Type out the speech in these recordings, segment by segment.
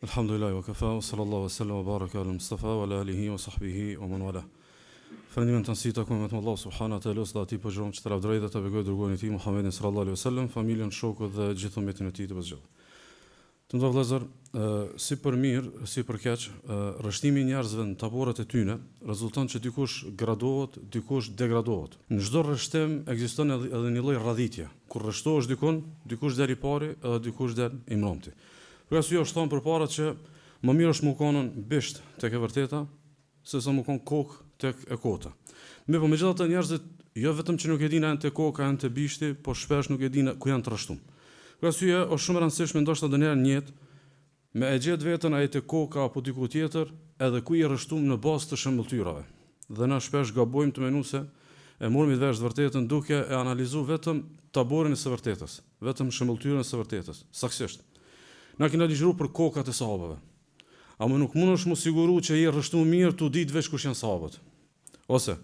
Alhamdulillah wa kafa, wa sallallahu wa sallam wa baraka ala Mustafa wa ala alihi wa sahbihi wa man wala. Falëndimin të nësi takojmë vetëm Allah subhanahu wa taala, dhe ati po gjurojmë që të lavdëroj dhe të begoj dërguarin e tij Muhammedin sallallahu alaihi wasallam, familjen, shokët dhe gjithë ummetin e tij të bezgjell. Të nderuar vëllezër, si për mirë, si për keq, rrështimi i njerëzve në taboret e tyre rezulton që dikush gradohet, dikush degradohet. Në çdo rrështim ekziston edhe një lloj radhitje. Kur rrështohesh dikush del i pari edhe dikush del i mbrëmti. Për arsye është thonë përpara që më mirë është më konën bisht tek e vërteta se sa më kon kokë tek e kota. Po megjithatë njerëzit jo vetëm që nuk e dinë ante koka, ante bishti, po shpesh nuk e dinë ku janë trashëtum. Për arsye është shumë e rëndësishme ndoshta ndonjëherë në jetë me e gjetë veten ai te koka apo diku tjetër, edhe ku i rreshtum në bazë të shëmbëltyrave. Dhe na shpesh gabojmë të menojmë se e morëm vesh të vërtetën duke e analizuar vetëm taborin e së vërtetës, vetëm shëmbëltyrën e së vërtetës, saktësisht. Na kena ligjëruar për kokat e sahabëve. Ama nuk mundesh mu siguru që je rreshtuar mirë tu ditë veç kush janë sahabët. Ose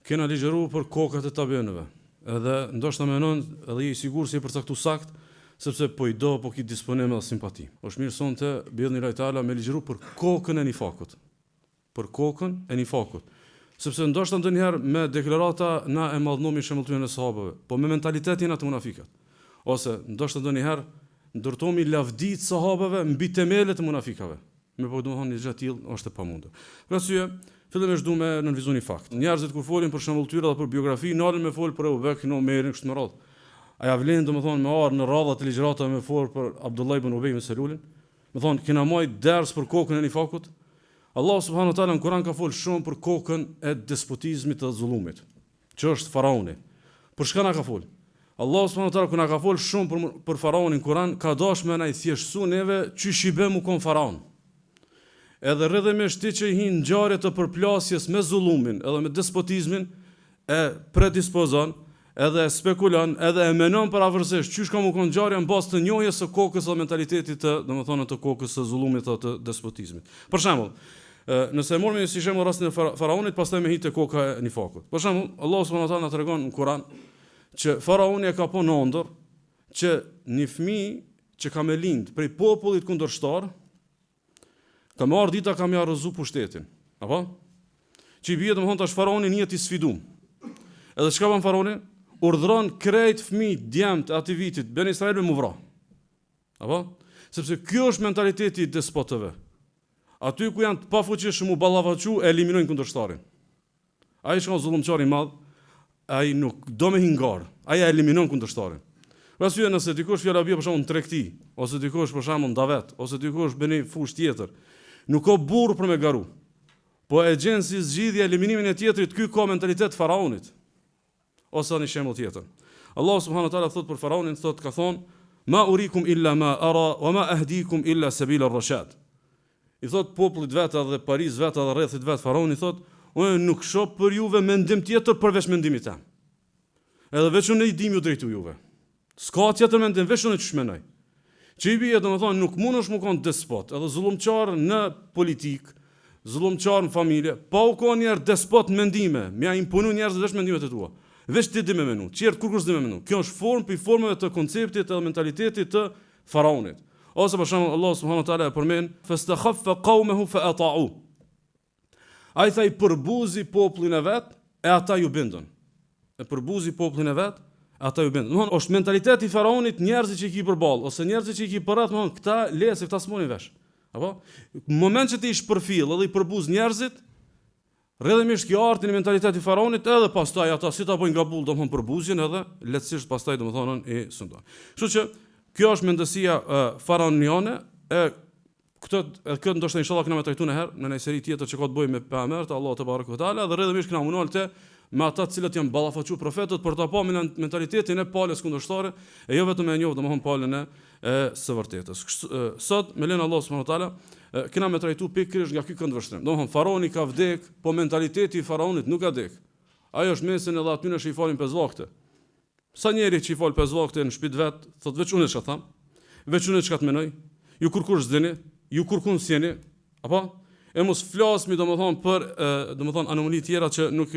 kena ligjëruar për kokat e tabiinëve. Edhe ndoshta mendon edhe je i sigurt se je përcaktuar sakt, sepse po i do apo ki disponim me simpati. Është mirë sonte billahi Allah taala me ligjëruar për kokën e nifakut. Për kokën e nifakut. Sepse ndoshta ndonjëherë me deklarata na e mallnomi shëmbëltyrën e sahabëve, po me mentalitetin atë munafikat. Ose ndoshta ndonjëherë ndërtomi lavdit sahabëve mbi temelet e munafikave. Me po domethënë një gjë tillë është e pamundur. Për arsye, fillimisht duam të nënvizojmë një fakt. Njerëzit kur folin për shëmbëltyra dhe për biografi, nalen me fol për Abu Bekrin, Omerin, kështu me radhë. A ja vlen domethënë me ardh në radha të ligjëratave me fol për Abdullah ibn Ubay ibn Selulin? Me thonë kena marrë ders për kokën e nifakut. Allah subhanahu wa taala në Kur'an ka fol shumë për kokën e despotizmit të zullumit, që është faraoni. Për çka na ka fol? Allah subhanahu wa taala kur na ka fol shumë për faraonin në Kur'an, ka dashur me na i thjeshtësu neve çish i bëm u kon faraon. Edhe rrëdhëmisht ti që i hin ngjarje të përplasjes me zullumin, edhe me despotizmin, e predispozon, edhe e spekulon, edhe e menon pavarësisht çish ka u kon ngjarja në bazë të njohjes së kokës së mentalitetit të, domethënë të kokës së zullumit të despotizmit. Për shembull, nëse morëm si shembull rastin e faraonit, pastaj me hitë koka e nifakut. Për shembull, Allah subhanahu wa taala na tregon në Kur'an që faraoni e ka po në ndër që një fëmijë që ka me lind prej popullit kundërshtar, ka me ardhur dita ka me arrëzu pushtetin. Apo? Që i bie domethënë tash faraoni njëti sfidum. Edhe çka bën faraoni? Urdhron krejt fëmijë djemt aty vitit ben Israel me vra. Apo? Sepse ky është mentaliteti i despotëve. Aty ku janë të pafuqishëm u ballavaçu e eliminojnë kundërshtarin. Ai është një zullumçar i madh. Ai nuk do me hingar, ai e eliminon kundërshtarin. Për arsye nëse dikush fjala bie për shembull në tregti, ose dikush për shembull në davet, ose dikush bën një fushë tjetër, nuk ka burr për me garu. Po e gjen si zgjidhje eliminimin e tjetrit, ky ka mentalitet faraonit. Ose një shembull tjetër. Allah subhanahu wa taala thot për faraonin, ka thonë: "Ma urikum illa ma ara wa ma ahdikum illa sabila ar-rashad." I thot popullit vet edhe Paris vet edhe rrethit vet faraoni thot: "Unë nuk shoh për juve mendim tjetër përveç mendimit tim. Edhe veç unë i dim ju drejtu juve. S'ka tjetër mendim, veç unë ç'sh mendoj." Që i bie domethënë nuk mundesh më kon despot, edhe zullumçar në politik, zullumçar në familje, pa u kon njerë despot mendime, më imponu njerëzve veç mendimet e tua. Veç ti di me menu, çert kurkush di me menu. Kjo është formë për formave të konceptit edhe mentalitetit të faraonit. Ose për shembull Allah subhanahu wa taala e përmend: "Fastakhaffa qaumahu fa ata'u." Ai tha i përbuzi popullin e vet, e ata ju bindën. E përbuzi popullin e vet, ata ju bindën. Domthon është mentaliteti i faraonit, njerëzit që i ki përballë ose njerëzit që i ki përreth, domthon këta lese këta smonin vesh. Apo? Në moment që ti i shpërfill edhe i përbuz njerëzit, rrjedhimisht kjo arti në mentalitetin e faraonit, edhe pastaj ata si ta bëjnë gabull domthon përbuzjen edhe lehtësisht pastaj domthonën i sundon. Kështu që kjo është mendësia faraoniane e këtë ndoshta inshallah kena me trajtuar një herë në një seri tjetër që ka të bëjë me pejgamberët e Allahut te barekuhu teala, dhe rrjedhimisht kena munolte me ata të cilët janë ballafaçuar profetët për ta pa mentalitetin e palës kundërshtare e jo vetëm e njohur domthon palën e së vërtetës. Sot me lenin Allah subhanahu wa taala kena me trajtuar pikërisht nga ky këndvështrim. Domthon faraoni ka vdek, po mentaliteti i faraonit nuk ka vdek. Ajo është mesin edhe aty në që i falin 5 vakte. Sa njeri që i fal 5 vakte në shtëpi vet, thot veç unë çka tham, veç unë çka të menoj, ju kurkush s'dini, ju kurkun s'jeni, apo? E mos flasmi domethënë për domethënë anomali tjera që nuk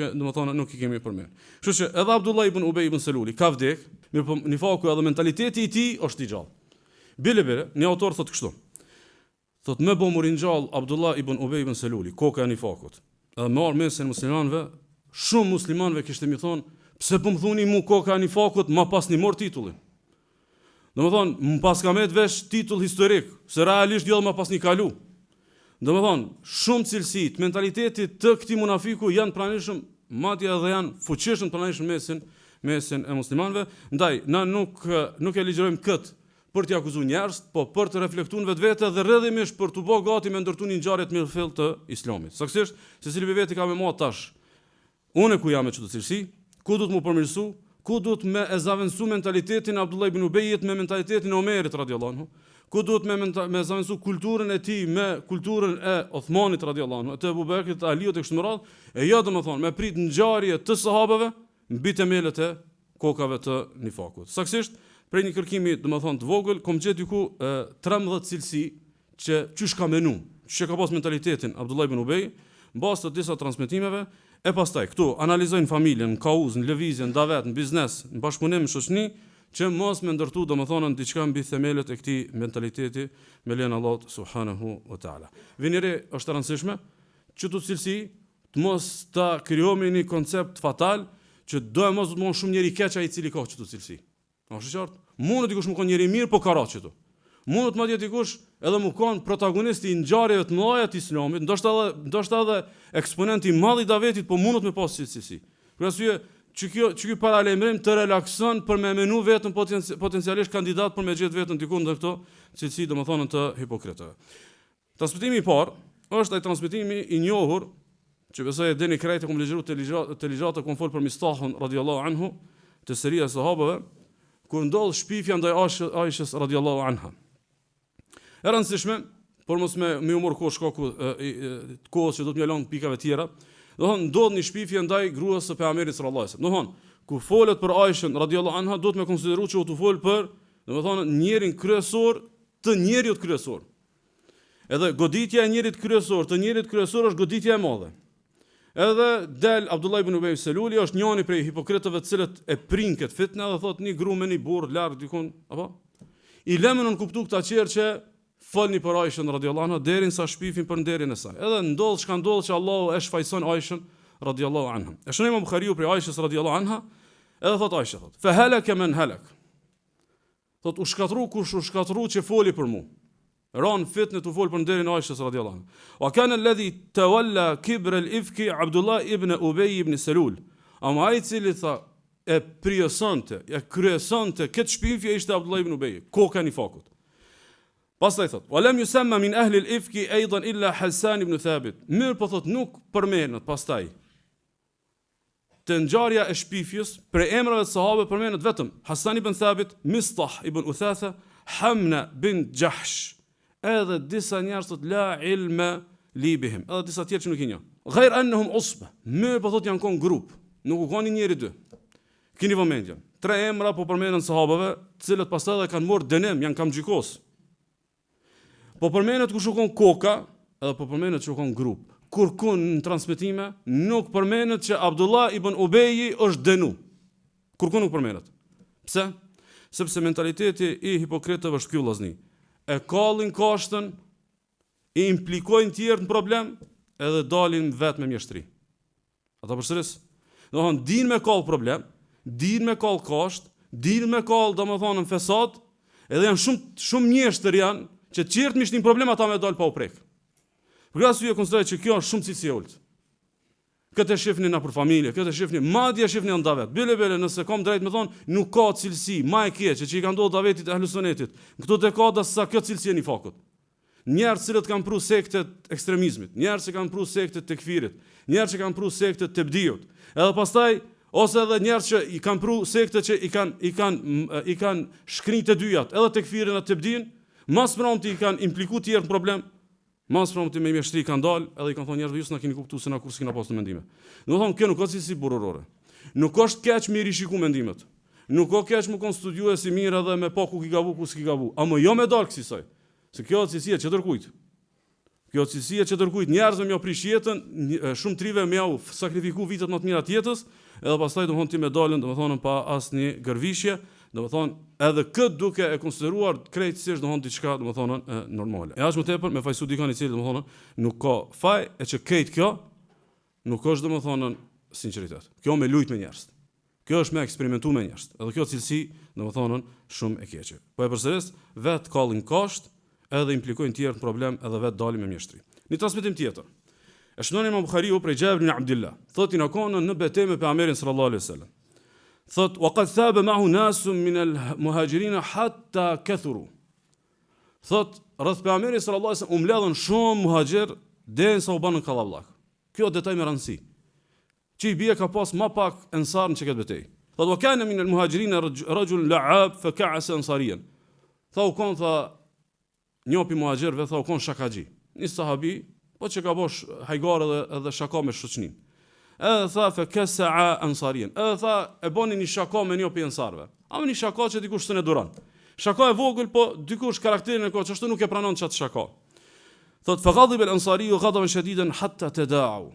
i kemi përmend. Kështu që edhe Abdullah ibn Ubay ibn Seluli ka vdek, mirëpo nifaku edhe mentaliteti i tij është i gjallë. Bile, një autor thotë kështu. thot me bo murin gjall Abdullah ibn Ubej ibn Seluli, koka e nifakut. Edhe me arë mesin muslimanve, shumë muslimanve kishte mi thonë, pse po më thuni mu koka e nifakut, ma pas një mor titullin. Do më thonë, më pas ka me të vesh titull historik, se realisht jo dhe ma pas një kalu. Do më thonë, shumë cilësit, mentalitetit të këti munafiku janë pranishëm, madje edhe janë fuqishëm pranishëm mesin e muslimanve. Ndaj, na nuk e ligjerojmë këtë për t'i akuzu njerëz, po për të reflektuar vetvete dhe rrëdhimisht për t'u bë gati me ndërtu një ngjarje të mirëfill të Islamit. Saktësisht, secili për veti ka me mua tash. Unë ku jam me çdo cilësi, ku do të më përmirësu, ku do të me e zavendësu mentalitetin e Abdullah ibn Ubejit me mentalitetin e Omerit radhiyallahu anhu, ku do të me zavendësu kulturën e tij me kulturën e Uthmanit radhiyallahu anhu, të Abu Bekrit, Aliut e kështu me radhë, e jo domethënë me prit ngjarje të sahabeve mbi temelët e kokave të nifakut. Saktësisht, prej një kërkimi domethënë të vogël, kom gjetë diku 13 cilësi që çysh ka menu, që ka pas mentalitetin Abdullah ibn Ubej, mbas të disa transmetimeve, e pastaj këtu analizojnë familjen, në kauz, në lëvizje, në davet, në biznes, në bashkëpunim, në shoqëni, që mos me ndërtu domethënë diçka mbi themelët e këtij mentaliteti me lejen e Allahut subhanahu wa taala. Vinëre është e rëndësishme që të cilësi të mos ta krijojmë një koncept fatal që do e mos të mund shumë njëri keq ai i cili ka çdo cilësi. Është qartë? Mund dikush më kon njëri mirë, po ka raqetu. Mund të madje dikush edhe më kon protagonisti i ngjarjeve të mëdha të Islamit, ndoshta edhe eksponenti i madh i davetit, po mund të me pas cilësi. Për arsye që ky paralajmërim të relakson për me menu vetëm potencialisht kandidat për me gjetë vetëm diku ndër këto cilësi domethënë të hipokritëve. Transmetimi i parë është ai transmetimi i njohur që besoj e deni krejt e kom lexuar te ligjata kom fol për Mistahun radhiyallahu anhu te seria e sahabëve, kur ndodh shpifja ndaj Aishës radhiyallahu anha. E rëndësishme, por mos me humor shkaku kohës që do të më lënë pikave tjera, do thonë ndodh një shpifje ndaj gruas së pejgamberit sallallahu alajhi wasallam. Do thonë, kur folet për Aishën radhiyallahu anha, do të më konsiderohet që u të fol për, domethënë njërin kryesor të njeriut kryesor. Edhe goditja e njërit kryesor të njërit kryesor është goditja e madhe. Edhe del Abdullah ibn Ubej Seluli është njëri prej hipokritëve të cilët e prin këtë fitnë dhe thotë një grua me një burr larg dikon, apo i lëmën në kuptu këtë çerë që folni për Aishën radhiyallahu anha deri sa shpifin për nderin e saj. Edhe ndodh çka ndodh që Allahu e shfaqson Aishën radhiyallahu anha. E shënojmë Buhariu për Aishës radhiyallahu anha, edhe thotë Aisha thotë: "Fa halaka man halak." Thotë u shkatru kush u shkatru që foli për mua. Ran fitnë të fol për nderin e Aishës radhiyallahu anha. Wa kana alladhi tawalla kibra al-ifki Abdullah ibn Ubay ibn Selul. Ama ai i cili tha e kryesonte këtë shpifje ishte Abdullah ibn Ubay, koka e nifakut. Pastaj thot: "Wa lam yusamma min ahli al-ifki aidan illa Hasan ibn Thabit." Mirë po thot nuk përmendet pastaj të ngjarja e shpifjes për emrave të sahabëve përmendet vetëm Hasan ibn Thabit, Mistah ibn Uthatha, Hamna bin Jahsh. Edhe disa njerëz thot la ilma li bihim. Edhe disa tjerë që nuk i njoh. Ghair annahum usba. Mirë po thot janë kon grup, nuk u kanë njëri dy. Keni vëmendje. 3 emra po përmenden sahabëve, të cilët pastaj edhe kanë marrë dënim, janë kamxhikos. Po përmendet kush u kon koka, edhe po përmendet që u kon grup. Kurkun në transmetime nuk përmendet që Abdullah ibn Ubeji është dënu. Kurkun nuk përmendet. Pse? Sepse mentaliteti i hipokritëve është ky vllazni. E kallin kashtën, i implikojnë tjerë në problem, edhe dalin vetë me mjeshtri. Ata përsëris, do thonë, din me kall problem, din me kall kasht, din me kall domethënë në fesad, edhe janë shumë mjeshtër janë që tjerë mishtin problem ata me dal pa u prek. Për këtë arsye konsideroj që kjo është shumë cilësi e ulët. Këtë e shifni na për familje, këtë e shifni, madje e shifni në davet. Bile, nëse kam drejt me thonë, nuk ka cilësi, ma e keqe që i ka ndodhur davetit e ahlusunetit. Këto dekada sa kjo cilësi e nifakut. Njerëz cilët kanë pru sektet ekstremizmit, njerëz që kanë pru sektet tekfirit, njerëz që kanë pru sektet tebdiut. Edhe pastaj ose edhe njerëz që i kanë pru sektet që i kanë shkrinjt e dyjat, edhe tekfirin e tebdin, mas pronti i kanë impliku tjerë në problem. Mas pronti me mjeshtri kanë dalë, edhe i kanë thonë njerëzve ju s'na keni kuptuar se na kur s'kena pasur mendime. Do thonë kjo nuk ka cilësi burrorore. Nuk është keq me rishiku mendimet. Nuk ka keq me kon studiues i mirë edhe me pa ku ki gabu ku s'ki gabu. Ama jo me dal kësaj. Se kjo cilësi e çetërkujt. Kjo cilësi e çetërkujt njerëzve më prish jetën, shumë trive më u sakrifiku vitet më të mira të jetës, edhe pastaj domthon ti me dalën domethënë pa asnjë gërvishje, Domethënë, edhe këtë duke e konsideruar krejtësisht domethënë diçka domethënë normale. E as më tepër me fajsu dikon I cili domethënë nuk ka faj e që këtë kjo nuk është domethënë sinqeritet. Kjo me lujt me njerëz. Kjo është me eksperimentu me njerëz. Edhe kjo cilësi domethënë shumë e keqe. Po e përsëris, vet kallin kasht edhe implikojnë tjerë problem edhe vet dalim me mjeshtri. Një transmetim tjetër. E shënon Imam Buhariu prej Jabir ibn Abdullah. Thotë na kanë në betejë me pejgamberin sallallahu alaihi wasallam. Thot, وقد ثاب معه ناس من المهاجرين حتى كثروا. Thot, rreth pejgamberit sallallahu alaihi wasallam mbledhën shumë muhaxhir derisa u banën kallallak. Kjo detaj me rëndësi. Që I bie ka pas më pak ensar në çka betejë. Thot, وكان من المهاجرين رجل لعاب فكعس انصاريا. Tha u kon njopi muhaxhirëve tha u kon shakaxhi. Një sahabi, po që ka bosh hajgar edhe shaka me shoqnin. Edhe tha fe kesa ansarien. Edhe tha e boni një shaka me një pi ansarve. Ama një shaka që dikush s'e duron. Shaka e vogël, po dikush karakterin e ka çashtu nuk e pranon çat shaka. Thot fa ghadib al ansari ghadaban shadidan hatta tada'u.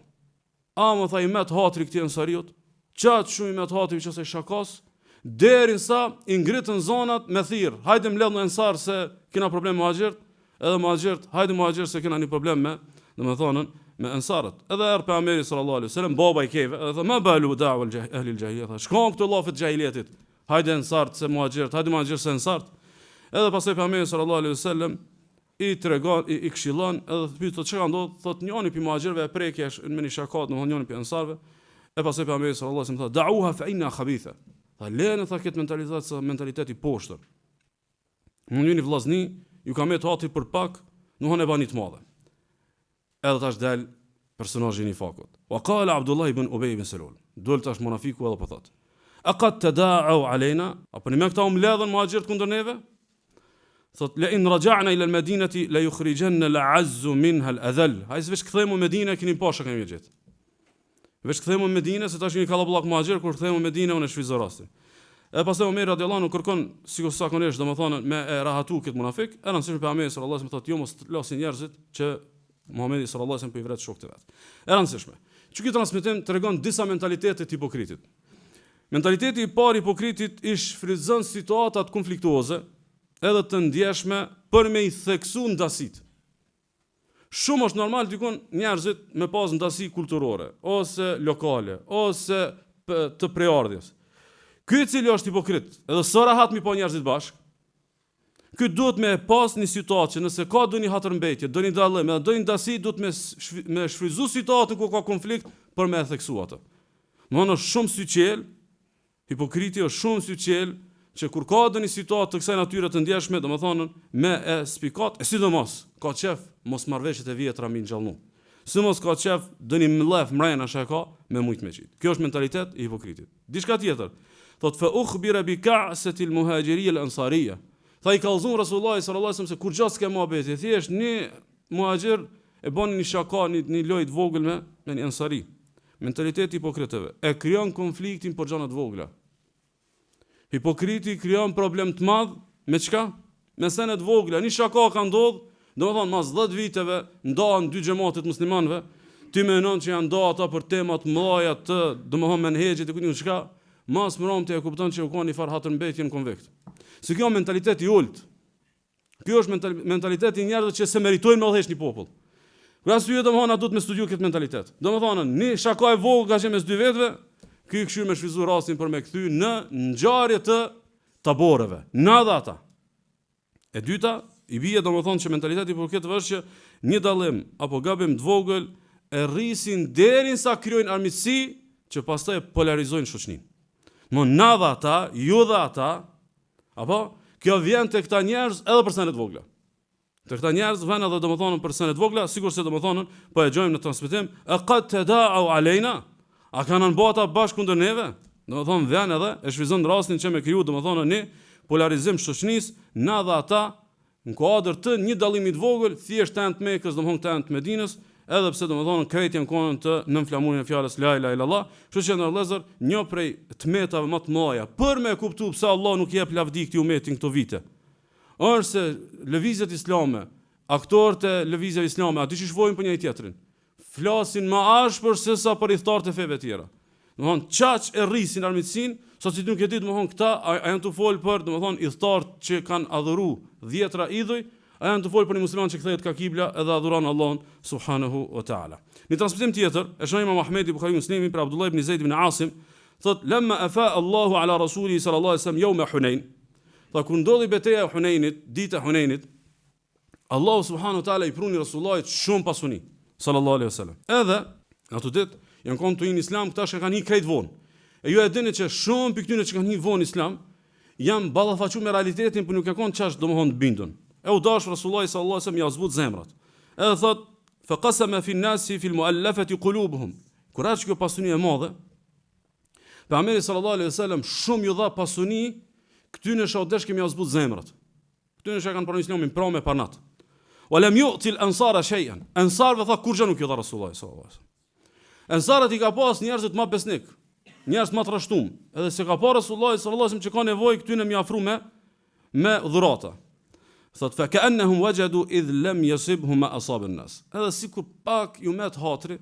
Ama tha I met hatri këtij ansariut, çat shumë I met hatri çose shakas, derisa I ngritën zonat me thirr. Hajde mbledh në ansar se kena problem me muhaxhirt, edhe muhaxhirt, hajde muhaxhirt se kena një problem me, domethënë me ansarët. Edhe er pejgamberi sallallahu alaihi wasallam baba I keve, edhe ma balu da'wa ahli al-jahiliyyah. Shkon këto llafet jahiliyetit. Hajde ansart se muhaxhirt, hajde muhaxhirt se ansart. Edhe pastaj pejgamberi sallallahu alaihi wasallam I tregon I këshillon edhe pyet çka ndodh, thot njëri pi muhaxhirëve e prekësh me një shakat, domethënë njëri pi ansarëve. E pastaj pejgamberi sallallahu alaihi wasallam thotë da'uha fa inna khabitha. Tha lënë tha këtë mentalitet se mentaliteti poshtër. Mundini vllazni, ju ka me të hati për pak, nuk e bani të madhe. Edhe tash del personazhi I fakut. Wa qala Abdullah ibn Ubay ibn Salul. Dol tash munafiku edhe po thot. A qad tada'u alena? Apo ne këta mbledhën muhaxhirët kundër neve? Thot la in raja'na ila al-madinati la yukhrijanna al-'azz minha al-adhall. Hajs vesh kthehemi në Medinë keni pasha kemi gjet. Vesh kthehemi në Medinë se tash një kallabllak muhaxhir kur kthehemi në Medinë unë shfryzoj rastin. E pastaj Omer radhiyallahu anhu kërkon sikur zakonisht domethënë me e rahatu këtë munafik, e rëndësishme pejgamberi sallallahu alaihi wasallam thotë jo mos lasin njerëzit që Muhamedi sallallahu alaihi wasallam po I vret shokët e vet. E rëndësishme. Që ky transmetim tregon disa mentalitete të hipokritit. Mentaliteti I parë I hipokritit I shfrytëzon situatat konfliktuoze edhe të ndjeshme për me I theksu ndasit. Shumë është normal dikon njerëzit me pas ndasi kulturore, ose lokale, ose të prejardhjes. Ky I cili është hipokrit, edhe së rahat mi po njerëzit bashk, ky duhet me pas një situatë që nëse ka do një hatërmbetje, do një dallim, edhe do një ndasi, duhet me shfryzu situatën ku ka konflikt për me e theksu atë. Më është shumë syqel, hipokriti është shumë syqel, që kur ka do një situatë të kësaj natyre të ndjeshme, do më thonën, me e spikat, e sidomos, ka qef, mos marveshjet e vjetra mi në gjallnu. Sidomos ka qef, do një mlef mrejna që ka, me mujt me qitë. Kjo është mentalitet I hipokritit. Dishka tjetër, thot fa ukhbira bi ka'sati al-muhajirin al-ansariyya. Tha I kallzon Rasulullah sallallahu alaihi wasallam se kur gjatë s'ka muhabeti, thjesht një muhaxhir e bën një shaka, një lojë të vogël me një ansari. Mentaliteti I hipokritëve e krijon konfliktin për gjëra të vogla. Hipokriti krijon problem të madh me çka? Me sene të vogla. Një shaka ka ndodhur, domethënë mas 10 viteve ndahen dy xhamatet muslimanëve, ti mendon që janë nda ata për tema të mëdha të, domethënë menhexhit e kujt çka, mas mbromte e kupton që u kanë një far hatërmbetje në konflikt. Se kjo mentaliteti I ult. Kjo është mentaliteti I njerëzve që se meritojnë me udhëhesh një popull. Për arsye domethënë duhet me studiu këtë mentalitet. Domethënë një shaka e vogël që mes dy vetëve, ky këshir me shfryzu rastin për me kthy në ngjarje të taboreve. Nada ata. E dyta, I bie domethënë që mentaliteti për këtë është që një dallim apo gabim të vogël e rrisin derisa krijojnë armiqësi që pastaj polarizojnë shoqërinë. Mo nada ata, ju dha ata, apo kjo vjen te këta njerëz edhe për sene të vogla. Te këta njerëz vjen edhe domethënë për sene të vogla, sigurisht se domethënë po e gjojmë në transmetim, e qad tada'u alejna. A kanë bota bashkë kundër neve? Domethënë vjen edhe e shfryzon rastin që me kriju domethënë një polarizim shoqënisë, na dha ata në kuadër të një dallimi të vogël, thjesht tan të Mekës, domethënë tan të Medinës, edhe pse domethënë krejt janë konën të nën flamurin e fjalës la ilaha illallah, kështu që në vëllezër, një prej tmetave më të mëdha për me kuptuar pse Allah nuk jep lavdi këtij umetin këto vite. Është se lëvizjet islame, aktorët e lëvizjeve islame, aty shvojnë për njëri tjetrin. Flasin më ashpër se sa për idhtarët e feve tjera. Domethënë çaq e rrisin armiqsinë, sa si nuk e di domethënë këta a janë të fol për domethënë idhtarët që kanë adhuru 10 idhuj, a janë të fol për një musliman që kthehet ka kibla edhe adhuron Allahun subhanahu wa taala. Në transmetim tjetër, e shohim Imam Ahmedi Buhari Muslimi për Abdullah ibn Zaid ibn Asim, thot lamma afa Allahu ala rasuli sallallahu alaihi wasallam yawm Hunain. Tha kur ndodhi betejë e Hunenit, dita e Hunenit, Allahu subhanahu wa taala i pruni Rasulullahit shumë pasuni sallallahu alaihi wasallam. Edhe ato ditë janë konë të hinë islam, këta që kanë hi krejt vonë. E ju e dini që shumë për këtyne që kanë hi vonë islam, janë ballafaqur me realitetin, për nuk e konë qash domethënë bindën. E u dash Rasulullahi sallallahu alaihi wasallam ja zbut zemrat. Edhe thot faqasama fi an-nasi fi al-mu'allafati qulubuhum. Kur aq kjo pasuni e madhe, pejgamberi sallallahu alaihi wasallam shumë ju dha pasuni këtyne që odesh kemi ja zbut zemrat. Këtyne që kanë pranuar islamin pranë me parnat. Wa lam yu'ti al-ansara shay'an. Ansarve tha kurrë nuk i dha Rasulullahi sallallahu alaihi wasallam. Ansarët i ka pas njerëzit më besnik, njerëz më të rreshtum, edhe se ka pa Rasulullahi sallallahu alaihi wasallam që ka nevojë këtyne më afru me dhurata. Thot fa ka'annahum wajadu idh lam yasibhum ma asaba an-nas. Edhe sikur pak ju met hatri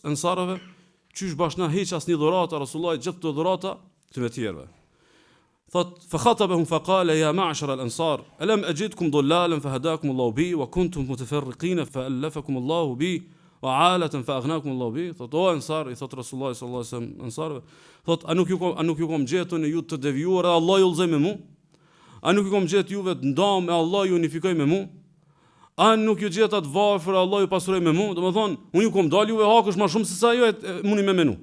ansarëve, qysh bashna hiç asnjë dhuratë Rasulullahi gjithë të dhurata të tjerëve. Thot fa khatabahum fa qala ya ma'shar al-ansar alam ajidkum dhullalan fa hadakum Allahu bi wa kuntum mutafarriqin fa alafakum Allahu bi wa 'alatan fa aghnakum Allahu bi. Thot o ansar, i thot Rasulullahi sallallahu alaihi wasallam ansarëve, thot a nuk ju kom gjetur në ju të devijuar e Allah ju udhëzoi me mua? A nuk ju kom gjetë juve të ndam e Allah ju unifikoj me mu? A nuk ju gjetë atë varfër e Allah ju pasuroj me mu? Domethënë, unë ju kom dalë juve hakush më shumë se sa ju muni me menu.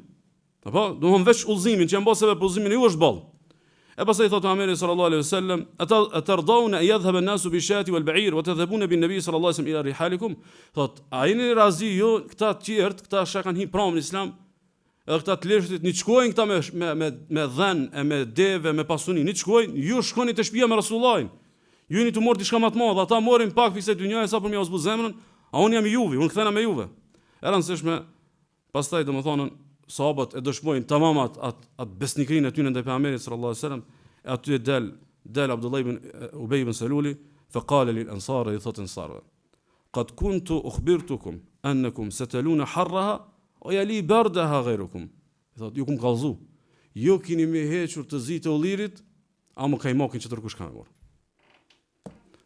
Apo, domethënë veç udhëzimin që mboseve për udhëzimin e ju është ball. E pastaj thotë Muhamedi sallallahu alaihi wasallam, atardawna an yadhhab an-nasu bi-shati wal-ba'ir wa tadhhabuna bin-nabi sallallahu alaihi wasallam ila rihalikum? Thotë, a jeni razi ju këta të tjerë, këta që kanë hyrë pranë në Islam, edhe këta të lirshtit, një shkojnë këta me dhen, e me deve, me pasuni, një shkojnë, ju shkoni të shtëpia me Rasulullahin. Ju jeni të morë diçka më të madhe, ata morrin pak pikë dynjaje sa për më ozbu zemrën, a unë jam i juve, unë kthena me juve. E rëndësishme, pastaj domethënë sahabët e dëshmojnë tamam atë besnikrinë e tyre ndaj pejgamberit sallallahu alaihi wasallam, e aty del Abdullah ibn Ubay ibn Saluli, fa qala lil ansar, i thot ansarve, qad kuntu ukhbirtukum annakum sataluna harraha o jali bardaha ghayrukum. Thot ju kum kallzu. Ju keni më hequr të zi të ullirit, a më kajmokin që tërkush ka me morë.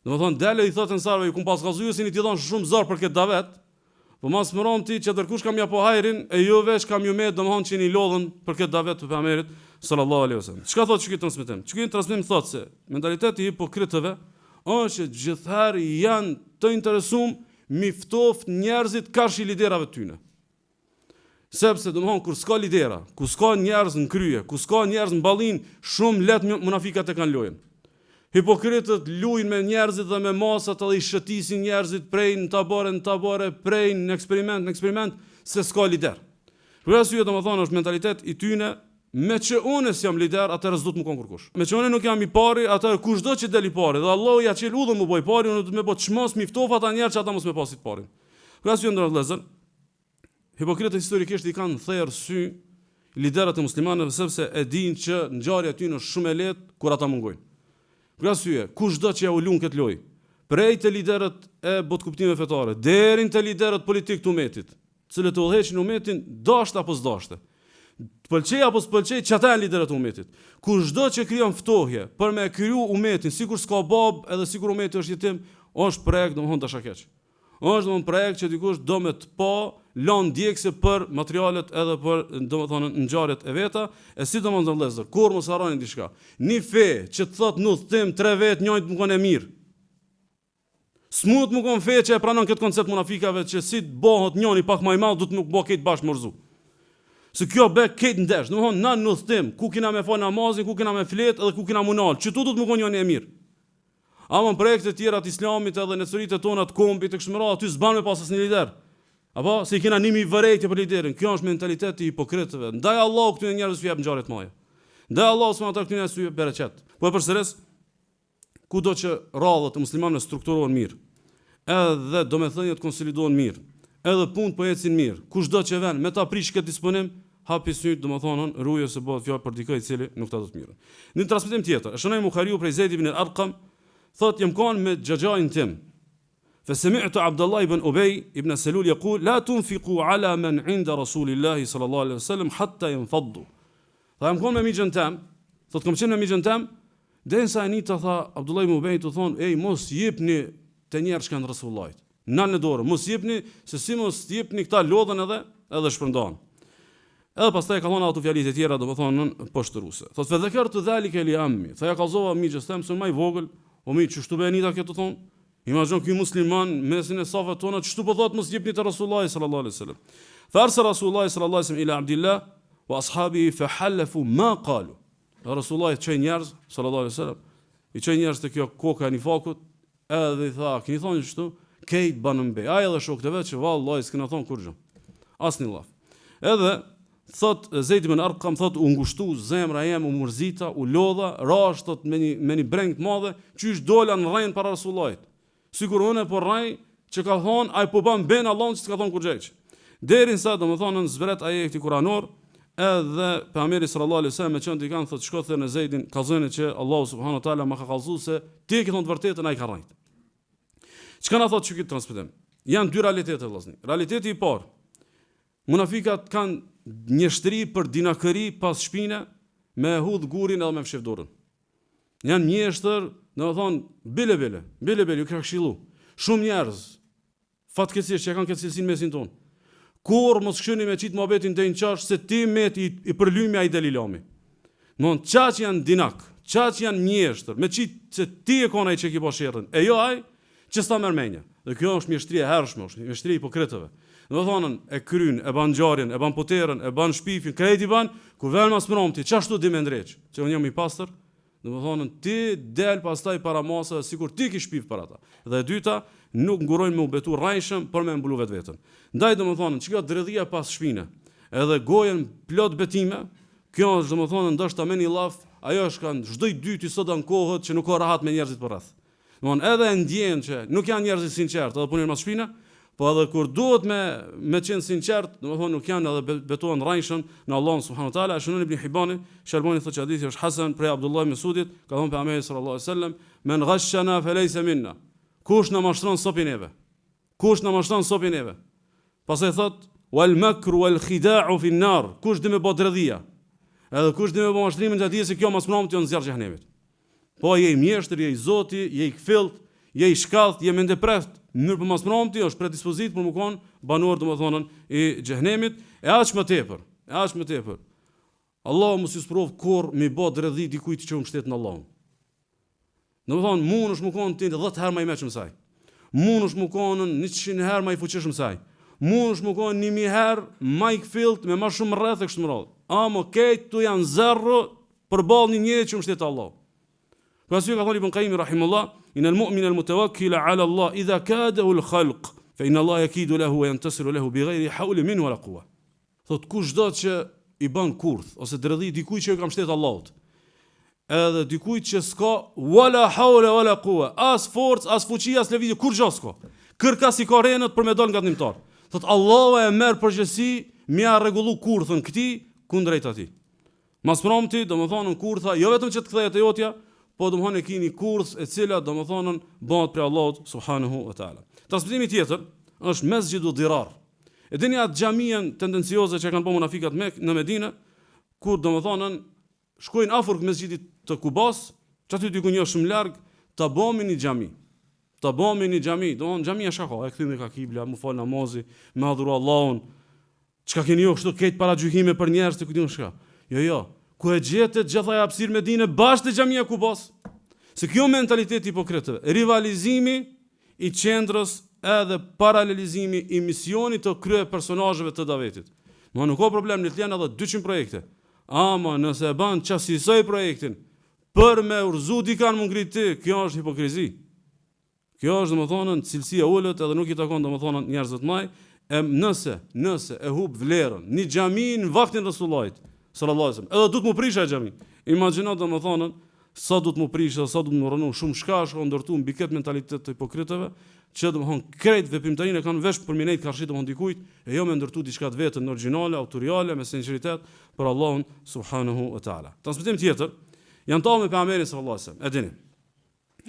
Domethënë dale i thot ansarve ju kum pas kallzu, ju sini ti dhon shumë zor për këtë davet. Po mas më rom ti që tërkush kam ja po hajrin e ju vesh kam ju me domethënë që ni lodhën për këtë davet të pejgamberit sallallahu alaihi wasallam. Çka thot çka transmetim? Çka transmetim thot se mentaliteti i hipokritëve është që gjithherë janë të interesuar mi ftoft njerëzit karshi liderave të tyre. Sepse domthon kur s'ka lidera, ku s'ka njerëz në krye, ku s'ka njerëz në ballin, shumë lehtë munafikat e kanë lojën. Hipokritët luajnë me njerëzit dhe me masat edhe i shëtisin njerëzit prej në tabore, prej në eksperiment, se s'ka lider. Për arsye domethon është mentalitet i tyre, me që unë jam lider, atëherë s'do të më kon kurkush. Me që unë nuk jam i pari, atëherë kushdo që del i pari, dhe Allahu ja çel udhën më boj pari, unë do të më bëj çmos mi ftof ata njerëz që ata mos më pasit parin. Për arsye ndër vëllezër, hipokritët historikisht i kanë thërë sy liderët e muslimanëve sepse e dinë që ngjarja e tyre është shumë e lehtë kur ata mungojnë. Për arsye, kushdo që ja u lun këtë lojë, prej të liderët e botkuptimeve fetare, deri te liderët politik të umetit, cilët të udhëheqin umetin, dashtë apo s'dashtë. Të pëlqej apo s'pëlqej, çata janë liderët e umetit. Kushdo që krijon ftohje për me kriju umetin, sikur s'ka bab, edhe sikur umeti është jetim, është projekt domthon dashakeq. Është domthon projekt që dikush do me të pa lën djegse për materialet edhe për domethënë ngjarjet e veta, e sidomos në vëllezër, kur mos harroni diçka. Një fe që të thot në udhtim 3 vet njëjtë më kanë mirë. Smut më kon fe që e pranon këtë koncept munafikave që si të bëhet njëri pak më i madh do të nuk bëhet këtë bashkë morzu. Se kjo bë këtë ndesh, domethënë na në udhtim, ku kena me fal namazin, ku kena me flet edhe ku kena munal, që tu do të më kon njëri e mirë. Ama në projekte të tjera të islamit edhe në suritë tona të kombit të këshmëra, aty s'ban me pas asnjë lider. Apo se i kena nimi vërejtje për liderin. Kjo është mentaliteti i hipokritëve. Ndaj Allahu këtyre njerëzve jep ngjarje të mëdha. Ndaj Allahu subhanahu këtyre njerëzve bereqet. Po përsëris, kudo që rradhët e muslimanëve strukturohen mirë, edhe domethënjet konsolidohen mirë, edhe punë po ecin mirë. Kushdo që vën me ta prish këtë disponim, hapi syt domethënë rruje se bëhet fjalë për dikë i cili nuk ta do të mirë. Në transmetim tjetër, e shënoi Buhariu prej Zeid ibn al-Arqam, thot jam kanë me xhaxhain tim. فسمعت عبد الله بن أبي ابن سلول يقول لا تنفقوا على من عند رسول الله صلى الله عليه وسلم حتى ينفضوا. Tha jam konë me migjën tem, thot kam qenë me migjën tem, derisa e nita tha Abdullah ibn Ubej të thonë, ej mos jepni të njerë që kanë Rasullullah. Nalë në dorë, mos jepni, se si mos jepni këta lodhen edhe shpërndan. Edhe pastaj ka thonë ato fjalit e tjera, do të thonë poshtëruse. Thot fe dhakartu dhalika li ammi. Tha ja kallzova migjës tem se më i vogël, o mi çështu be nita këtë thonë. Imagjon ky musliman mesin e safat tona çështu po thot mos jepni te Rasullullah sallallahu alaihi wasallam. Fa arsa Rasulullah sallallahu alaihi wasallam ila Abdullah wa ashabihi fa halafu ma qalu. Rasulullah i çoi njerëz sallallahu alaihi wasallam, i çoi njerëz te kjo koka e nifakut, edhe i tha, keni thonë çështu, kejt banën be. Ai edhe shokët e vet që vallahi s'kena thonë kur gjë. Asnjë llaf. Edhe thot Zeid ibn Arqam thot u ngushtu zemra jem, u mërzita, u lodha, rash thot me një breng të madhe, qysh dola në rrein para Rasullullah. Sigur unë po rrej që ka thonë ai po bën ben Allahun që s'ka thonë kur gjë. Derinsa domethënë zbret ajeti kuranor, edhe pejgamberi sallallahu alaihi wasallam me qenë i kanë thotë shko thënë Zeidin, kallzoni që Allahu subhanahu wa taala më ka kallzuar se ti e ke thonë të vërtetën, ai ka rrejt. Çka na thotë çu këtë transmetim? Janë dy realitete vëllazëni. Realiteti i parë, munafikat kanë një shtri për dinakëri pas shpine me hudh gurin edhe me fshif dorën. Janë mjeshtër, domethënë bile, ju ka këshillu. Shumë njerëz fatkeqësisht që kanë këtë cilësinë mesin tonë. Kur mos këshyni me qitë mohabetin të qash se ti me i përlymi a i delilami. Mon qaq janë dinak, qaq janë mjeshtër, me qitë se ti e kona i që ki po shirën, e jo aj që sta mërmenja. Dhe kjo është mjeshtri e hershme, është mjeshtri i hipokritëve. Dhe thonën e kryn, e ban gjarjen, e ban poterën, e ban shpifin, krejt i ban, ku vel mas mëromti, qashtu di me ndreq, që unë jam i pastër, dhe më thonën ti del pastaj para masa, sikur ti ki shpif para ta. Dhe dyta, nuk ngurojnë me u betu rajshëm për me mbulu vetë vetën. Ndaj do më thonë, që kjo dredhia pas shpine, edhe gojen plot betime, kjo është do më thonë, ndështë me një laf, ajo është kanë çdo i dyti sot në kohët që nuk ka rahat me njerëzit për rreth. Domthonë edhe ndjen që nuk janë njerëzit sinqert, edhe punin mas shpine, po edhe kur duhet me qenë sinqert, do më thonë nuk janë edhe betohen rajshëm në Allahun subhanahu wa taala. Shënon ibn Hibani, Shalbani thotë që hadithi është hasan prej Abdullah ibn Mesudit, ka thonë pejgamberi sallallahu alaihi wasallam, men ghashana falaysa minna. Kush na mashtron sopin neve? Kush na mashtron sopin neve? Pastaj thot wal makru wal khida'u fi an-nar. Kush dhe me bë dredhia? Edhe kush dhe me bë mashtrimin të atij se kjo mas mbromti on zjarr xhenemit. Po je i mjeshtër, je i Zoti, je i kthillt, je i shkallët, je me ndepreft, mirë për mas mbromti është predispozit për më kon banor domethënë i xhenemit, e aq më tepër. Allahu mos ju sprov kur mi bë dredhi dikujt që u mbështet në Allahun. Në më thonë, mund është më konë të 10 herë ma i meqëm saj. Mund është më konë 100 herë ma i fuqishëm saj. Mund është më konë 1000 herë ma i këfilt me ma shumë rreth e kështë më radhë. Amo kejtë tu janë zerro për balë një që më shtetë Allah. Për asyë ka thonë Ibn Qayyim rahimullah, inal mu'min al mutawakkila ala Allah idha kadahu al khalq, fa inna Allah yakidu lahu wa yantasiru lahu bi ghayri hawli minhu wala quwwa. Thot kushdo që i bën kurth ose dredhi dikuj që i ka mbështet Allahut. Edhe dikujt që s'ka wala hawla wala quwa, as forcë, as fuqi, as lëvizje, kur gjë s'ka. Kërkas i ka renët për me dal nga ndihmtar. Thot Allahu e merr përgjegjësi me ia rregullu kurthën këtij kundrejt atij. Mas promti, domethënë kurtha, jo vetëm që të kthehet e jotja, po domethënë keni kurth e cila domethënë bëhet për Allahut subhanahu wa taala. Transmetimi tjetër është Mesgjidu Dirar. E dini atë xhamien tendencioze që kanë bërë munafikat në Medinë, kur domethënë shkojnë afër mesgjidit të Kubas, që aty diku një shumë larg, ta bëmi një xhami. Domthon xhamia shaka, e kthimi ka kibla, mu fal namazi, me adhuru Allahun. Çka keni ju kështu këtë para gjykime për njerëz të kujtun shka? Jo. Ku e gjetet gjithaj hapësirë Medinë bashkë te xhamia Kubas? Se kjo mentalitet hipokritëve, rivalizimi i qendrës edhe paralelizimi i misionit të krye personazheve të Davetit. Nuk ka problem në të janë edhe 200 projekte. Ama nëse e ban qasisoj projektin për me urzu dikan më ngrit ti, kjo është hipokrizi. Kjo është domethënë cilësia ullët edhe nuk i takon domethënë njerëzve të maj, nëse e hub vlerën, një xhami në vaktin Resulullahit sallallahu alaihi wasallam, edhe du të më prisha xhamin. Imagjino domethënë sa du të më prisha, sa du të më rënu, shumë shkash ka ndërtu mbi këtë mentalitet të hipokritëve, që domethënë krejt veprimtarinë kanë vesh për minejt karshit domethënë dikujt, e jo me ndërtu diçka të vetën origjinale, autoriale, me sinqeritet për Allahun subhanahu wa taala. Transmetim tjetër, janë tallë me pejgamberin sallallahu alaihi wasallam. E dini.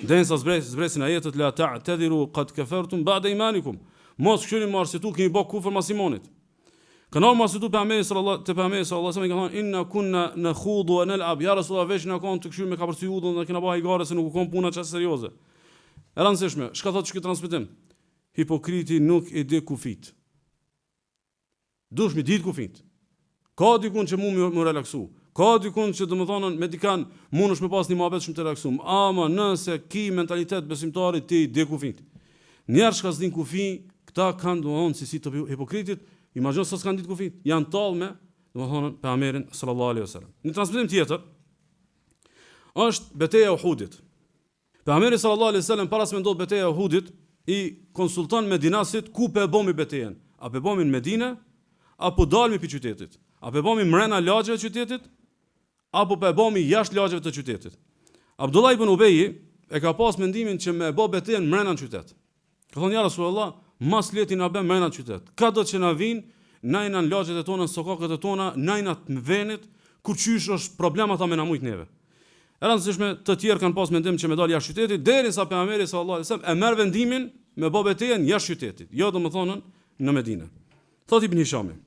Densa zbresin ajetet la ta'tadiru qad kafartum ba'da imanikum. Mos këshyni marsitu keni bë kufër mas imanit. Kanë marsitu pejgamberi sallallahu alaihi wasallam ka thonë inna kunna nakhudu wa nal'ab. Ja Rasulullah veç na kanë të këshyr me kapërcy udhën dhe kena bë hajgare se nuk u kon puna çast serioze. E rëndësishme, çka thotë ky transmetim? Hipokriti nuk e di kufit. Dush mi ditë kufit. Ka dikun që mu më relaksu. Ka dikun që domethënë me dikan mundesh me pas një mohabet shumë të relaksum. Ama nëse ki mentalitet besimtarit ti di kufit. Njerëz që s'din kufi, këta kanë domethënë si të hipokritit, imagjino se s'kan ditë kufit. Janë tallë me domethënë pejgamberin sallallahu alaihi wasallam. Në transmetim tjetër është betejë e Uhudit. Pejgamberi sallallahu alaihi wasallam para se me ndodh betejë e Uhudit i konsulton Medinasit ku pe bomi betejën. A pe bomi në Medinë apo dalmi pi qytetit? A pe bomi mrena lagjeve të qytetit? Apo pe bomi jashtë lagjeve të qytetit? Abdullah ibn Ubeji e ka pas mendimin që me bë betejën mrena në qytet. Ka thonë ja Rasulullah, mas leti na bë mrena në qytet. Ka do që na vinë, najna në lagjet e tona, në sokakët e tona, najna të venit, kur qysh është problema ta me na mujt neve. E rëndësishme të tjerë kanë pas mendim që me dal jashtë qytetit, derisa pejgamberi sallallahu alajhi wasallam e merr vendimin me bë betejën jashtë qytetit, jo domethënë në Medinë. Thot Ibn Hishami.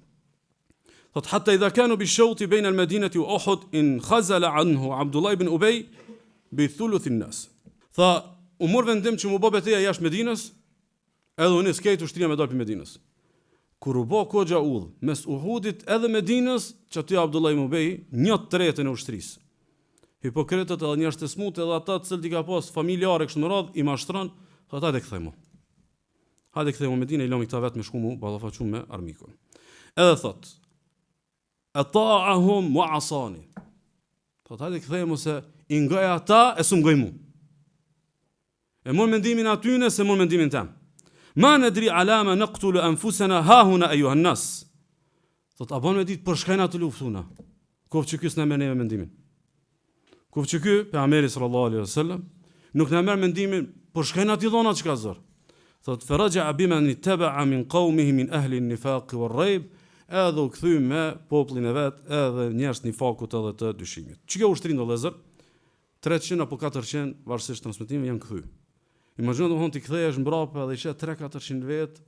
Thot hatta idha kanu bi-shawti bayna al-Madinati wa Uhud in khazala anhu Abdullah ibn Ubay bi thuluth an-nas. Tha u mor vendim që mu bë betejë jashtë Medinës, edhe unë skejt ushtria me dal pi Medinës. Kur u bë kogja udh mes Uhudit edhe Medinës, që aty Abdullah ibn Ubay 1/3 e ushtrisë. Hipokritët edhe njerëz të smut edhe ata të cilët i ka pas familjare kështu në radh i mashtron, thotë hajde kthejmë. Hajde kthejmë në Medinë, i lëmë këta vetë me shkumu, ballafaqum me armikun. Edhe thotë ata'ahum wa asani. Thotë hajde kthejmë se i ngoj ata e s'u ngoj mu. E mor mendimin atyne se mor mendimin tem. Ma nadri ala ma naqtulu anfusana ha huna ayuha an-nas. Thotë a bën me ditë për shkajna të luftuna. Kur që kës na merr neve mendimin. Kur që ky pejgamberi sallallahu alaihi wasallam nuk na merr mendimin për shkajna të dhona çka zor. Thotë faraja biman ittaba'a min qaumihi min ahli an-nifaq wal-rayb, edhe u kthy me popullin e vet, edhe njerëz nifakut edhe të dyshimit. Çka ushtrin do vëllezër? 300 apo 400 varësisht transmetimi janë kthy. Imagjino domthon ti kthehesh mbrapa dhe i shet 300-400 vet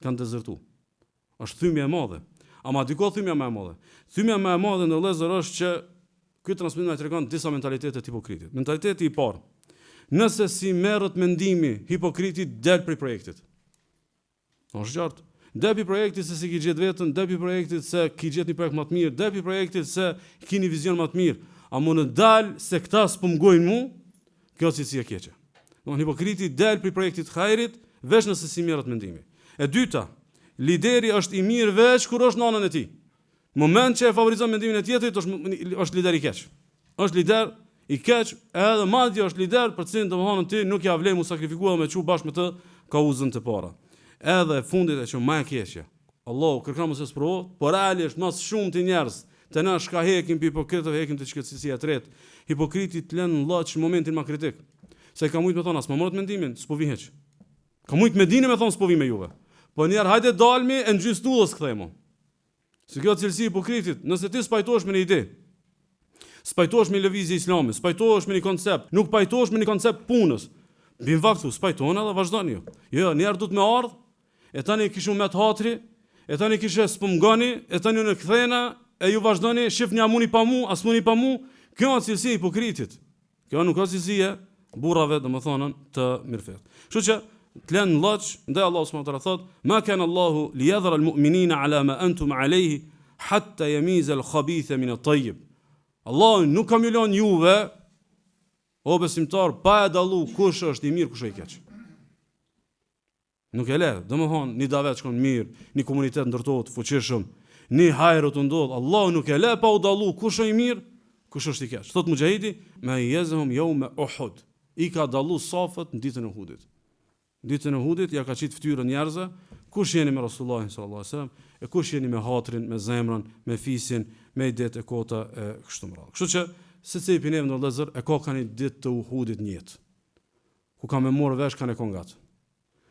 kanë dezertu. Është thymje e madhe. Ama diko thymja më e madhe. Thymja më e madhe në vëllezër është që ky transmetim na tregon disa mentalitete të hipokritit. Mentaliteti i parë. Nëse si merret mendimi hipokritit del prej projektit. Është qartë. Del prej projektit se si ki gjet veten, del prej projektit se ki gjet një projekt më të mirë, del prej projektit se ki një vizion më të mirë. A mund të dal se këta s'po mgojnë mu, kjo si e keqe. Don hipokriti del prej projektit të hajrit, veç nëse si merret mendimi. E dyta, lideri është i mirë veç kur është nënën e tij. Në moment që e favorizon mendimin e tjetrit është lider i keq. Është lider i keq, edhe madje është lider për cilin domethënë ti nuk ja vlen mu sakrifikuar me çu bashkë me të kauzën të para. Edhe fundit e që më e keqja. Allahu kërkon mos e sprovo, por realisht mas shumë të njerëz të na shka hekim pi hipokritëve, hekim të shkëtësia e tretë. Hipokriti të lën llaç në momentin më kritik. Se ka mujt me thonë as më morët mendimin, s'po vi hiç. Ka mujt me dinë me thonë s'po vi me juve. Po njerë hajde dalmi e në gjysë tullës këthejmo. Se kjo cilësi hipokritit, nëse ti s'pajtohesh me një ide, s'pajtohesh me lëvizje islame, s'pajtohesh me një koncept, nuk pajtohesh me një koncept punës, bin vaktu, s'pajtohen edhe vazhdoni ju. Jo, njerë du të me ardhë, e tani kishu me të hatri, e tani kishe s'pëmgani, e tani në këthena, e ju vazhdoni, shif një amuni pa mu, as muni pa mu, kjo në cilësi hipokritit. Kjo nuk ka cilësie burrave, dhe më thonën, të mirëfet. Kështu që, të lënë llaç, ndaj Allahu subhanahu wa taala thot, ma kana Allahu liyadhara al-mu'minina ala ma antum alayhi hatta yamiza al-khabitha min at-tayyib. Allahu nuk ka milon juve o besimtar pa e dallu kush është i mirë, kush është i keq. Nuk e le, domethënë një davet shkon mirë, një komunitet ndërtohet fuqishëm, një hajër të ndodh. Allahu nuk e le pa u dallu kush është i mirë, kush është i keq. Thot Mujahidi, ma yazhum yawm Uhud. I ka dallu safët në ditën e Uhudit. Ditën e Uhudit ja ka qit fytyrën njerëzve, kush jeni me Rasulullahin sallallahu alaihi wasallam, e kush jeni me hatrin, me zemrën, me fisin, me idetë e kota e kështu me radhë. Kështu që secili prej neve në vëllezër e ka kanë ditë të Uhudit në jetë. Ku ka me marrë vesh kanë e kongat.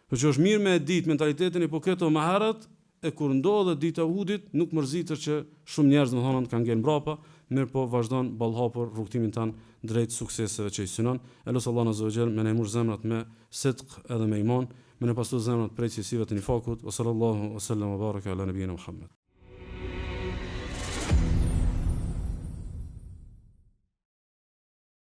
Kështu që është mirë me ditë mentalitetin hipokritëve më herët, e kur ndodhet dita e Uhudit nuk mërzitet që shumë njerëz domethënë kanë ngel mbrapa mirë po vazhdon ballhapur rrugtimin tan drejt sukseseve që i synon. Elos Allah azza wa jall me nemur zemrat me sidq edhe me iman, me ne pastu zemrat prej cilësive të nifakut. Sallallahu wa sallam wa baraka ala nabiyina Muhammad.